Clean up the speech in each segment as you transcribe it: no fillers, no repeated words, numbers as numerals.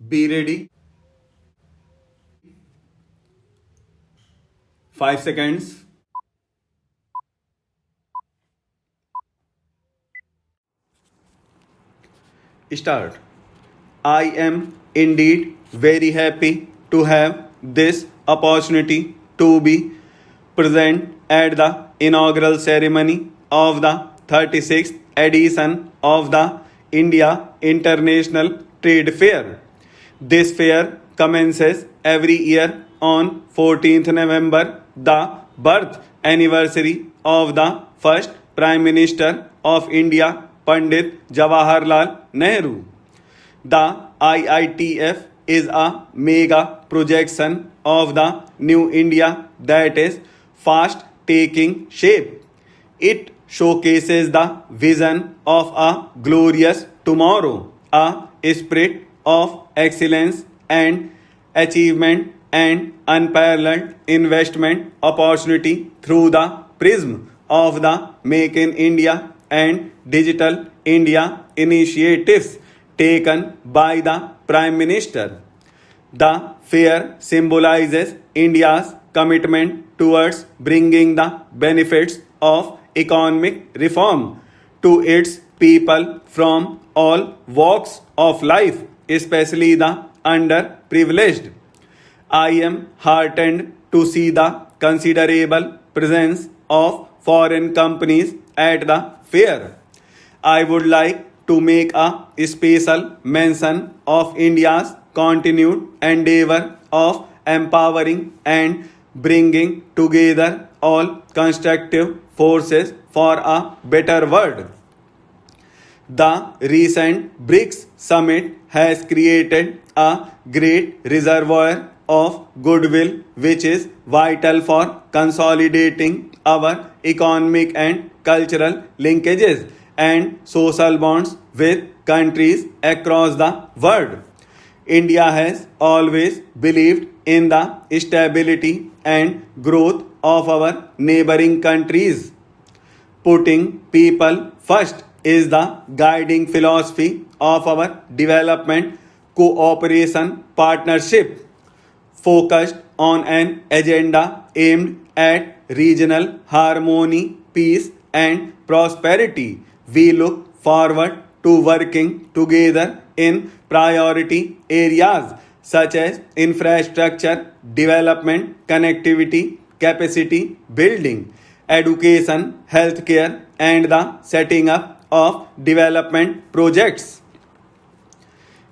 Be ready. 5 seconds. Start. I am indeed very happy to have this opportunity to be present at the inaugural ceremony of the 36th edition of the India International Trade Fair. This fair commences every year on 14th November, the birth anniversary of the first Prime Minister of India, Pandit Jawaharlal Nehru. The IITF is a mega projection of the new India that is fast taking shape. It showcases the vision of a glorious tomorrow, a spirit of excellence and achievement, and unparalleled investment opportunity through the prism of the Make in India and Digital India initiatives taken by the Prime Minister. The fair symbolizes India's commitment towards bringing the benefits of economic reform to its people from all walks of life, especially the underprivileged. I am heartened to see the considerable presence of foreign companies at the fair. I would like to make a special mention of India's continued endeavor of empowering and bringing together all constructive forces for a better world. The recent BRICS summit has created a great reservoir of goodwill, which is vital for consolidating our economic and cultural linkages and social bonds with countries across the world. India has always believed in the stability and growth of our neighboring countries. Putting people first is the guiding philosophy of our development cooperation partnership, focused on an agenda aimed at regional harmony, peace, and prosperity. We look forward to working together in priority areas such as infrastructure development, connectivity, capacity building, education, healthcare, and the setting up of development projects.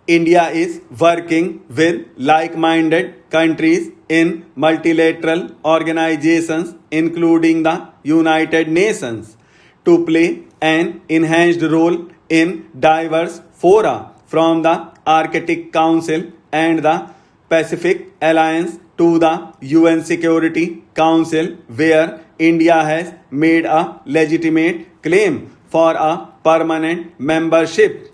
India is working with like minded countries in multilateral organizations, including the United Nations, to play an enhanced role in diverse fora from the Arctic Council and the Pacific Alliance to the UN Security Council, where India has made a legitimate claim for a permanent membership.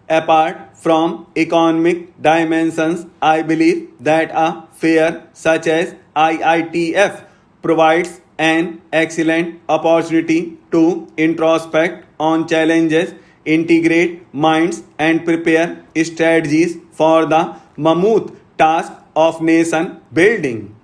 Apart from economic dimensions, I believe that a fair such as IITF provides an excellent opportunity to introspect on challenges, integrate minds, and prepare strategies for the mammoth task of nation building.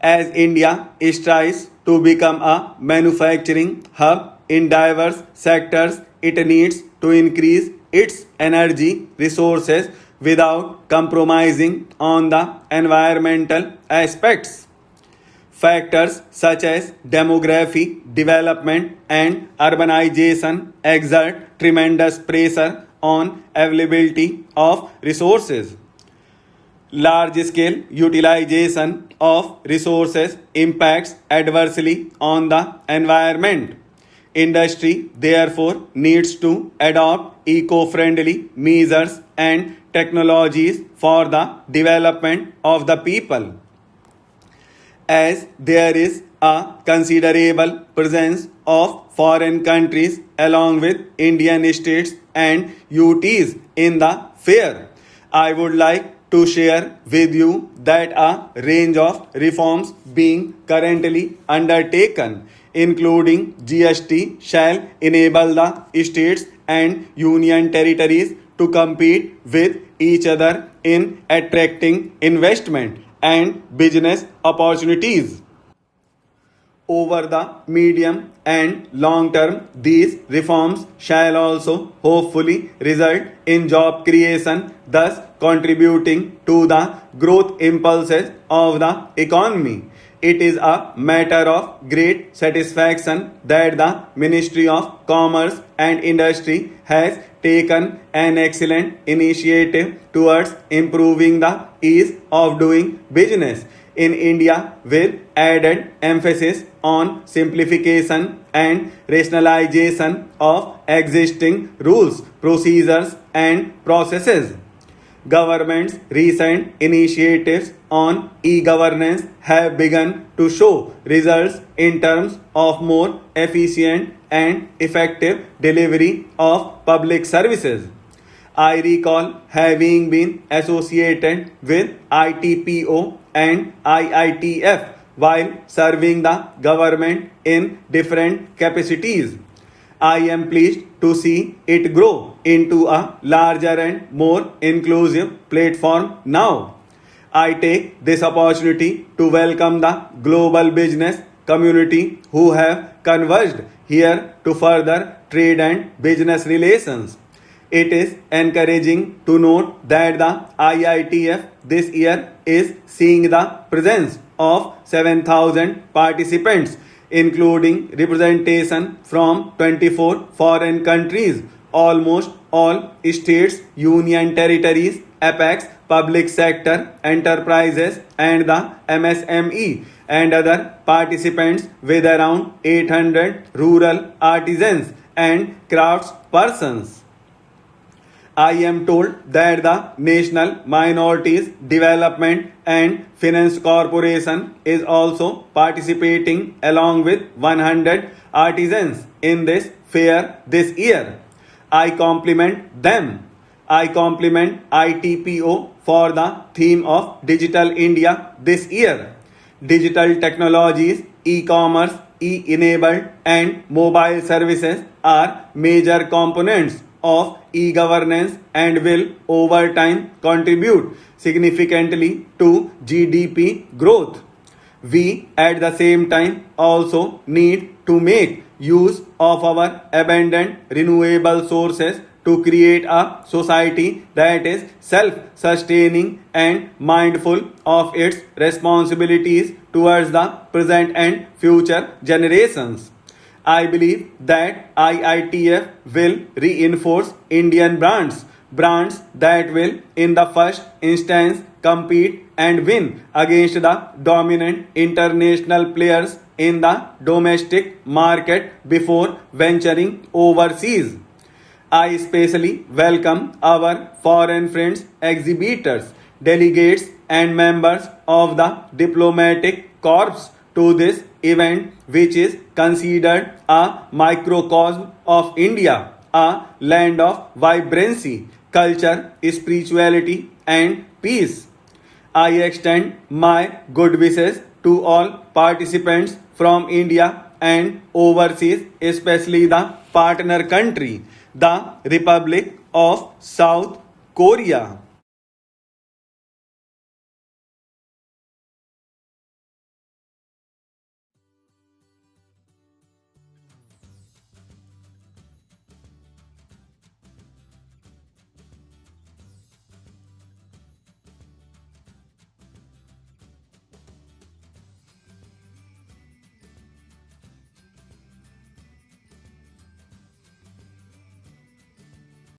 As India strives to become a manufacturing hub in diverse sectors, it needs to increase its energy resources without compromising on the environmental aspects. Factors such as demography, development, and urbanization exert tremendous pressure on availability of resources. Large scale utilization of resources impacts adversely on the environment. Industry therefore needs to adopt eco-friendly measures and technologies for the development of the people. As there is a considerable presence of foreign countries along with Indian states and UTs in the fair, I would like to share with you that a range of reforms being currently undertaken, including GST, shall enable the states and union territories to compete with each other in attracting investment and business opportunities. Over the medium and long term, these reforms shall also hopefully result in job creation, thus contributing to the growth impulses of the economy. It is a matter of great satisfaction that the Ministry of Commerce and Industry has taken an excellent initiative towards improving the ease of doing business in India with added emphasis on simplification and rationalization of existing rules, procedures, and processes. Government's recent initiatives on e-governance have begun to show results in terms of more efficient and effective delivery of public services. I recall having been associated with ITPO and IITF while serving the government in different capacities. I am pleased to see it grow into a larger and more inclusive platform now. I take this opportunity to welcome the global business community who have converged here to further trade and business relations. It is encouraging to note that the IITF this year is seeing the presence of 7,000 participants, including representation from 24 foreign countries, almost all states, union territories, apex, public sector, enterprises, and the MSME, and other participants with around 800 rural artisans and craftspersons. I am told that the National Minorities Development and Finance Corporation is also participating along with 100 artisans in this fair this year. I compliment them. I compliment ITPO for the theme of Digital India this year. Digital technologies, e-commerce, e-enabled and mobile services are major components of e-governance and will over time contribute significantly to GDP growth. We at the same time also need to make use of our abundant renewable sources to create a society that is self-sustaining and mindful of its responsibilities towards the present and future generations. I believe that IITF will reinforce Indian brands that will, in the first instance, compete and win against the dominant international players in the domestic market before venturing overseas. I especially welcome our foreign friends, exhibitors, delegates, and members of the diplomatic corps to this event, which is considered a microcosm of India, a land of vibrancy, culture, spirituality, and peace. I extend my good wishes to all participants from India and overseas, especially the partner country, the Republic of South Korea.